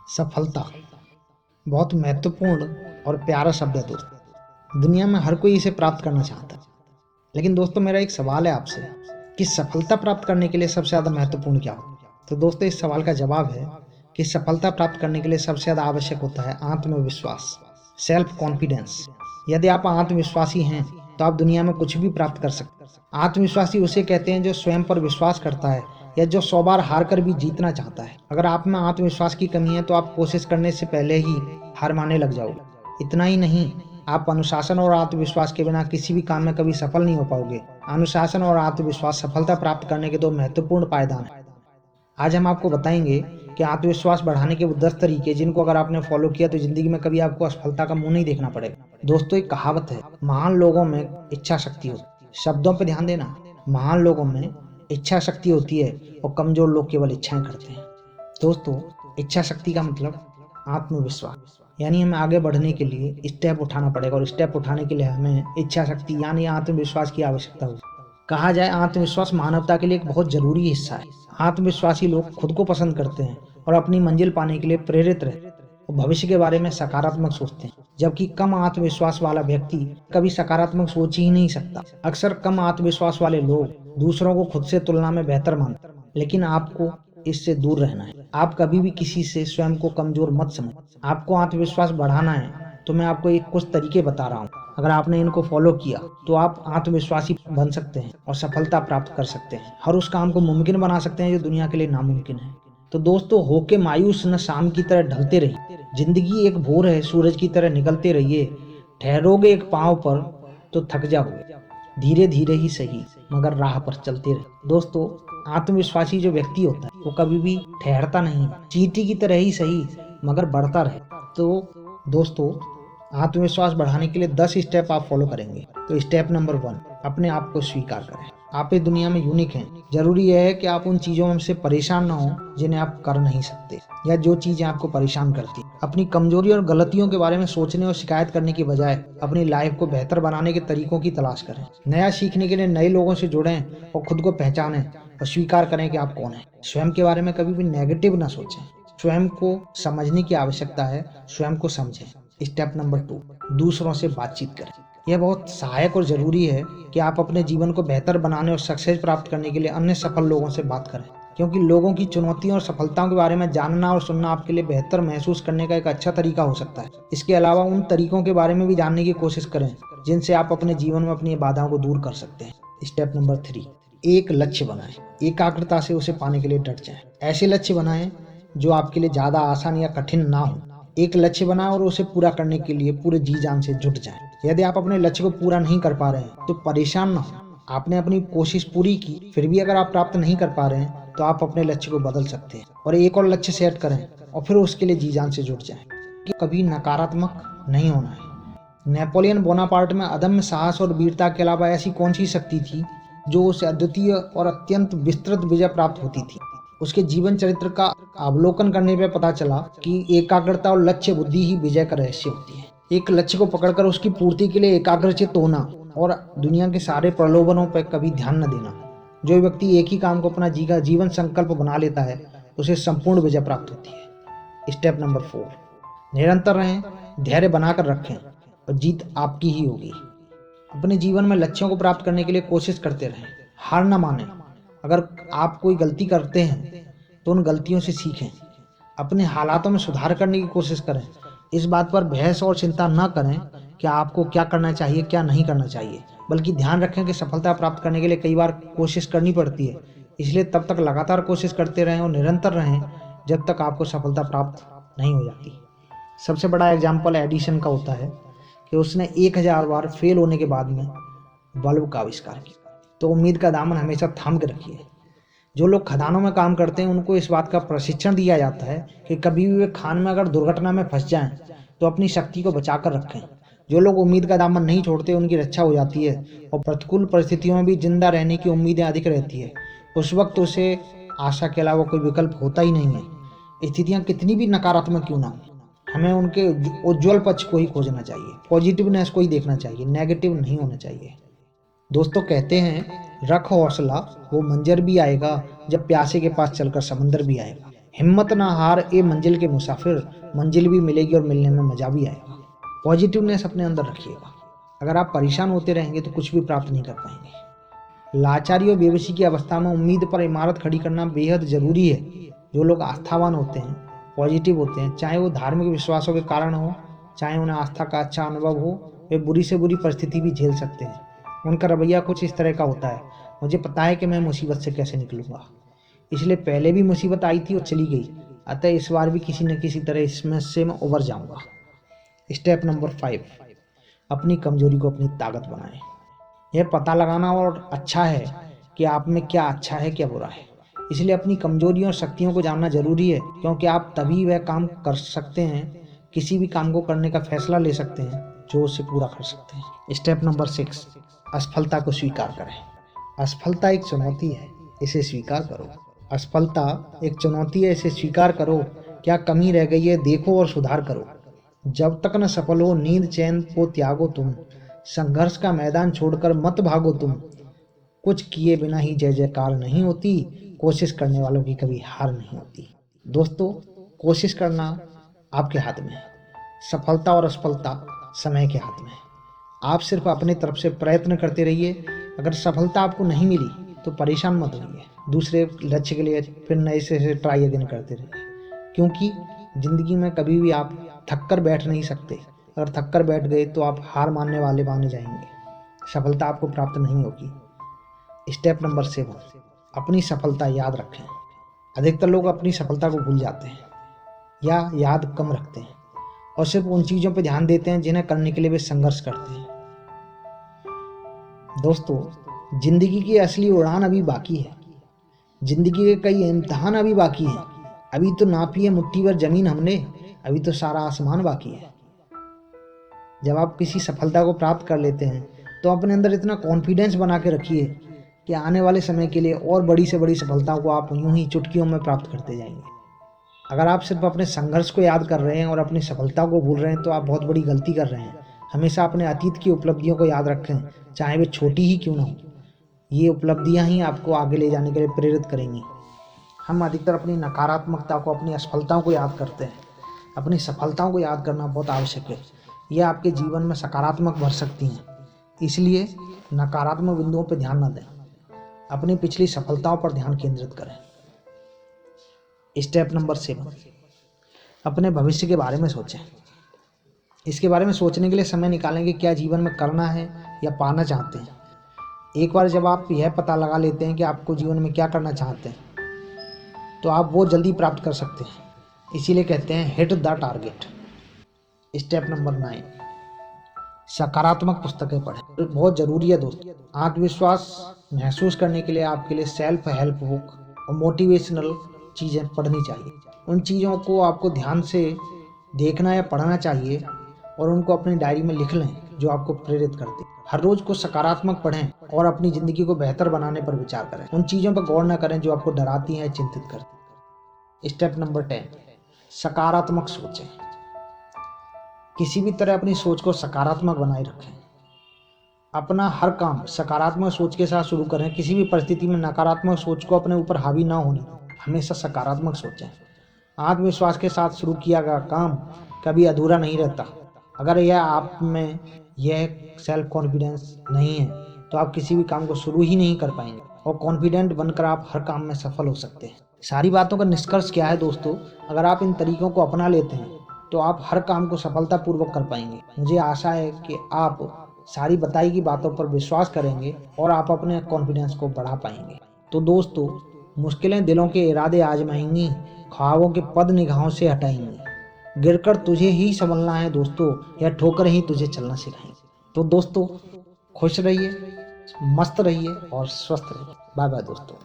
सफलता बहुत महत्वपूर्ण और प्यारा शब्द है दोस्त। दुनिया में हर कोई इसे प्राप्त करना चाहता है। लेकिन दोस्तों, मेरा एक सवाल है आपसे कि सफलता प्राप्त करने के लिए सबसे ज़्यादा महत्वपूर्ण क्या हो? तो दोस्तों, इस सवाल का जवाब है कि सफलता प्राप्त करने के लिए सबसे ज़्यादा आवश्यक होता है आत्मविश्वास, सेल्फ कॉन्फिडेंस। यदि आप आत्मविश्वासी हैं तो आप दुनिया में कुछ भी प्राप्त कर सकते हैं। आत्मविश्वासी उसे कहते हैं जो स्वयं पर विश्वास करता है या जो 100 बार हार कर भी जीतना चाहता है। अगर आप में आत्मविश्वास की कमी है तो आप कोशिश करने से पहले ही हार मानने लग जाओगे। इतना ही नहीं, आप अनुशासन और आत्मविश्वास के बिना किसी भी काम में कभी सफल नहीं हो पाओगे। अनुशासन और आत्मविश्वास सफलता प्राप्त करने के दो महत्वपूर्ण पायदान हैं। आज हम आपको बताएंगे कि आत्मविश्वास बढ़ाने के वो 10 तरीके जिनको अगर आपने फॉलो किया तो जिंदगी में कभी आपको असफलता का मुंह नहीं देखना पड़ेगा। दोस्तों, एक कहावत है, महान लोगों में इच्छा शक्ति होती है। शब्दों पर ध्यान देना, महान लोगों में इच्छा शक्ति होती है और कमजोर लोग केवल इच्छाएं करते हैं। दोस्तों, इच्छा शक्ति का मतलब आत्मविश्वास, यानी हमें आगे बढ़ने के लिए स्टेप उठाना पड़ेगा और स्टेप उठाने के लिए हमें इच्छा शक्ति यानी आत्मविश्वास की आवश्यकता होगी। कहा जाए, आत्मविश्वास मानवता के लिए एक बहुत जरूरी हिस्सा है। आत्मविश्वासी लोग खुद को पसंद करते हैं और अपनी मंजिल पाने के लिए प्रेरित रहते हैं और भविष्य के बारे में सकारात्मक सोचते हैं, जबकि कम आत्मविश्वास वाला व्यक्ति कभी सकारात्मक सोच ही नहीं सकता। अक्सर कम आत्मविश्वास वाले लोग दूसरों को खुद से तुलना में बेहतर मानते हैं, लेकिन आपको इससे दूर रहना है। आप कभी भी किसी से स्वयं को कमजोर मत समझो। आपको आत्मविश्वास बढ़ाना है तो मैं आपको कुछ तरीके बता रहा हूँ। अगर आपने इनको फॉलो किया तो आप आत्मविश्वासी बन सकते हैं और सफलता प्राप्त कर सकते हैं। हर उस काम को मुमकिन बना सकते हैं जो दुनिया के लिए नामुमकिन है। तो दोस्तों, होके मायूस न शाम की तरह ढलते रहिए। जिंदगी एक भोर है, सूरज की तरह निकलते रहिए। ठहरोगे एक पांव पर तो थक जाओगे, धीरे धीरे ही सही मगर राह पर चलते रहे। दोस्तों, आत्मविश्वासी जो व्यक्ति होता है वो कभी भी ठहरता नहीं, चींटी की तरह ही सही मगर बढ़ता रहे। तो दोस्तों, आत्मविश्वास बढ़ाने के लिए 10 स्टेप आप फॉलो करेंगे। तो स्टेप नंबर 1, अपने आप को स्वीकार करें। आप इस दुनिया में यूनिक हैं। जरूरी यह है कि आप उन चीजों से परेशान ना हो जिन्हें आप कर नहीं सकते या जो चीजें आपको परेशान करती। अपनी कमजोरी और गलतियों के बारे में सोचने और शिकायत करने की बजाय अपनी लाइफ को बेहतर बनाने के तरीकों की तलाश करें। नया सीखने के लिए नए लोगों से जुड़ें और खुद को पहचानें और स्वीकार करें कि आप कौन हैं। स्वयं के बारे में कभी भी नेगेटिव ना सोचें। स्वयं को समझने की आवश्यकता है, स्वयं को समझें। स्टेप नंबर 2, दूसरों से बातचीत करें। यह बहुत सहायक और जरूरी है कि आप अपने जीवन को बेहतर बनाने और सक्सेस प्राप्त करने के लिए अन्य सफल लोगों से बात करें, क्योंकि लोगों की चुनौतियों और सफलताओं के बारे में जानना और सुनना आपके लिए बेहतर महसूस करने का एक अच्छा तरीका हो सकता है। इसके अलावा उन तरीकों के बारे में भी जानने की कोशिश करें जिनसे आप अपने जीवन में अपनी बाधाओं को दूर कर सकते हैं। स्टेप नंबर 3, एक लक्ष्य बनाएं। एकाग्रता से उसे पाने के लिए डट जाएं। ऐसे लक्ष्य बनाएं जो आपके लिए ज्यादा आसान या कठिन ना हो। एक लक्ष्य बनाएं और उसे पूरा करने के लिए पूरे जी जान से जुट जाएं। यदि आप अपने लक्ष्य को पूरा नहीं कर पा रहे हैं तो परेशान ना हो। आपने अपनी कोशिश पूरी की, फिर भी अगर आप प्राप्त नहीं कर पा रहे हैं तो आप अपने लक्ष्य को बदल सकते हैं और एक और लक्ष्य सेट करें और फिर उसके लिए जी जान से जुट जाएं। कि कभी नकारात्मक नहीं होना है। नेपोलियन बोनापार्ट में अदम्य साहस और वीरता के अलावा ऐसी कौन सी शक्ति थी जो उसे अद्वितीय और अत्यंत विस्तृत विजय प्राप्त होती थी? उसके जीवन चरित्र का अवलोकन करने पर पता चला कि एकाग्रता और लक्ष्य बुद्धि ही विजय का रहस्य होती है। एक लक्ष्य को पकड़कर उसकी पूर्ति के लिए एकाग्रचित्त होना और दुनिया के सारे प्रलोभनों पर कभी ध्यान न देना। जो व्यक्ति एक ही काम को अपना जीवन संकल्प बना लेता है उसे संपूर्ण विजय प्राप्त होती है। स्टेप नंबर 4, निरंतर रहें, धैर्य बनाकर रखें और जीत आपकी ही होगी। अपने जीवन में लक्ष्यों को प्राप्त करने के लिए कोशिश करते रहें, हार न मानें। अगर आप कोई गलती करते हैं तो उन गलतियों से सीखें, अपने हालातों में सुधार करने की कोशिश करें। इस बात पर बहस और चिंता न करें कि आपको क्या करना चाहिए क्या नहीं करना चाहिए, बल्कि ध्यान रखें कि सफलता प्राप्त करने के लिए कई बार कोशिश करनी पड़ती है। इसलिए तब तक लगातार कोशिश करते रहें और निरंतर रहें जब तक आपको सफलता प्राप्त नहीं हो जाती। सबसे बड़ा एग्जाम्पल एडिसन का होता है कि उसने 1000 बार फेल होने के बाद में बल्ब का आविष्कार किया। तो उम्मीद का दामन हमेशा थाम के रखिए। जो लोग खदानों में काम करते हैं उनको इस बात का प्रशिक्षण दिया जाता है कि कभी भी वे खान में अगर दुर्घटना में फंस जाएं तो अपनी शक्ति को बचा कर रखें। जो लोग उम्मीद का दामन नहीं छोड़ते उनकी रक्षा हो जाती है और प्रतिकूल परिस्थितियों में भी जिंदा रहने की उम्मीदें अधिक रहती है। उस वक्त उसे आशा के अलावा कोई विकल्प होता ही नहीं है। स्थितियां कितनी भी नकारात्मक क्यों ना हो, हमें उनके उज्ज्वल पक्ष को ही खोजना चाहिए, पॉजिटिवनेस को ही देखना चाहिए, नेगेटिव नहीं होना चाहिए। दोस्तों, कहते हैं रख हौसला, वो मंजर भी आएगा जब प्यासे के पास चलकर समंदर भी आएगा। हिम्मत ना हार ए मंजिल के मुसाफिर, मंजिल भी मिलेगी और मिलने में मजा भी आएगा। पॉजिटिवनेस अपने अंदर रखिएगा। अगर आप परेशान होते रहेंगे तो कुछ भी प्राप्त नहीं कर पाएंगे। लाचारी और बेबसी की अवस्था में उम्मीद पर इमारत खड़ी करना बेहद जरूरी है। जो लोग आस्थावान होते हैं, पॉजिटिव होते हैं, चाहे वो धार्मिक विश्वासों के कारण हो, चाहे उन्हें आस्था का अच्छा अनुभव हो, वे बुरी से बुरी परिस्थिति भी झेल सकते हैं। उनका रवैया कुछ इस तरह का होता है, मुझे पता है कि मैं मुसीबत से कैसे निकलूंगा, इसलिए पहले भी मुसीबत आई थी और चली गई, अतः इस बार भी किसी न किसी तरह इसमें से मैं उबर जाऊंगा। स्टेप नंबर 5, अपनी कमजोरी को अपनी ताकत बनाएं। यह पता लगाना और अच्छा है कि आप में क्या अच्छा है क्या बुरा है, इसलिए अपनी कमजोरियों और शक्तियों को जानना जरूरी है, क्योंकि आप तभी वह काम कर सकते हैं, किसी भी काम को करने का फैसला ले सकते हैं जो उसे पूरा कर सकते हैं। स्टेप नंबर 6, असफलता को स्वीकार करें। असफलता एक चुनौती है, इसे स्वीकार करो। असफलता एक चुनौती है, इसे स्वीकार करो। क्या कमी रह गई है देखो और सुधार करो। जब तक न सफल हो नींद चैन को त्यागो तुम, संघर्ष का मैदान छोड़कर मत भागो तुम। कुछ किए बिना ही जय जयकार नहीं होती, कोशिश करने वालों की कभी हार नहीं होती। दोस्तों, कोशिश करना आपके हाथ में है, सफलता और असफलता समय के हाथ में है। आप सिर्फ अपने तरफ से प्रयत्न करते रहिए। अगर सफलता आपको नहीं मिली तो परेशान मत होइए, दूसरे लक्ष्य के लिए फिर नए से ट्राई अगेन करते रहिए, क्योंकि जिंदगी में कभी भी आप थक कर बैठ नहीं सकते। अगर थक कर बैठ गए तो आप हार मानने वाले माने जाएंगे, सफलता आपको प्राप्त नहीं होगी। स्टेप नंबर 7, अपनी सफलता याद रखें। अधिकतर लोग अपनी सफलता को भूल जाते हैं या याद कम रखते हैं और सिर्फ उन चीज़ों पर ध्यान देते हैं जिन्हें करने के लिए वे संघर्ष करते हैं। दोस्तों, जिंदगी की असली उड़ान अभी बाकी है। जिंदगी के कई इम्तिहान अभी बाकी हैं। अभी तो नापी है मुट्ठी भर जमीन हमने, अभी तो सारा आसमान बाकी है। जब आप किसी सफलता को प्राप्त कर लेते हैं तो अपने अंदर इतना कॉन्फिडेंस बना के रखिए कि आने वाले समय के लिए और बड़ी से बड़ी सफलताओं को आप यूं ही चुटकियों में प्राप्त करते जाएंगे। अगर आप सिर्फ अपने संघर्ष को याद कर रहे हैं और अपनी सफलता को भूल रहे हैं तो आप बहुत बड़ी गलती कर रहे हैं। हमेशा अपने अतीत की उपलब्धियों को याद रखें, चाहे वे छोटी ही क्यों ना हो। ये उपलब्धियां ही आपको आगे ले जाने के लिए प्रेरित करेंगी। हम अधिकतर अपनी नकारात्मकता को, अपनी असफलताओं को याद करते हैं। अपनी सफलताओं को याद करना बहुत आवश्यक है। यह आपके जीवन में सकारात्मक भर सकती हैं, इसलिए नकारात्मक बिंदुओं पर ध्यान न दें, अपनी पिछली सफलताओं पर ध्यान केंद्रित करें। स्टेप नंबर 7, अपने भविष्य के बारे में सोचें। इसके बारे में सोचने के लिए समय निकालें कि क्या जीवन में करना है या पाना चाहते हैं। एक बार जब आप यह पता लगा लेते हैं कि आपको जीवन में क्या करना चाहते हैं तो आप वो जल्दी प्राप्त कर सकते हैं। इसीलिए कहते हैं hit the target. Step number 9, सकारात्मक पुस्तकें पढ़ें। बहुत ज़रूरी है दोस्तों। आत्मविश्वास महसूस करने के लिए आपके लिए सेल्फ हेल्प बुक और मोटिवेशनल चीज़ें पढ़नी चाहिए। उन चीज़ों को आपको ध्यान से देखना या पढ़ना चाहिए और उनको अपनी डायरी में लिख लें जो आपको प्रेरित करती है। हर रोज को सकारात्मक पढ़ें और अपनी ज़िंदगी को बेहतर बनाने पर विचार करें। उन चीज़ों पर गौर न करें जो आपको डराती हैं, चिंतित करती। स्टेप नंबर 10, सकारात्मक सोचें। किसी भी तरह अपनी सोच को सकारात्मक बनाए रखें। अपना हर काम सकारात्मक सोच के साथ शुरू करें। किसी भी परिस्थिति में नकारात्मक सोच को अपने ऊपर हावी ना होने दें। हमेशा सकारात्मक सोचें। आत्मविश्वास के साथ शुरू किया गया काम कभी अधूरा नहीं रहता। अगर यह आप में यह सेल्फ कॉन्फिडेंस नहीं है तो आप किसी भी काम को शुरू ही नहीं कर पाएंगे और कॉन्फिडेंट बनकर आप हर काम में सफल हो सकते हैं। सारी बातों का निष्कर्ष क्या है दोस्तों? अगर आप इन तरीकों को अपना लेते हैं तो आप हर काम को सफलतापूर्वक कर पाएंगे। मुझे आशा है कि आप सारी बताई गई बातों पर विश्वास करेंगे और आप अपने कॉन्फिडेंस को बढ़ा पाएंगे। तो दोस्तों, मुश्किलें दिलों के इरादे आजमाएंगी, ख्वाबों के पद निगाहों से हटाएंगी। गिरकर तुझे ही संभलना है दोस्तों, या ठोकर ही तुझे चलना सिखाएंगे। तो दोस्तों, खुश रहिए, मस्त रहिए और स्वस्थ रहिए। बाय बाय दोस्तों।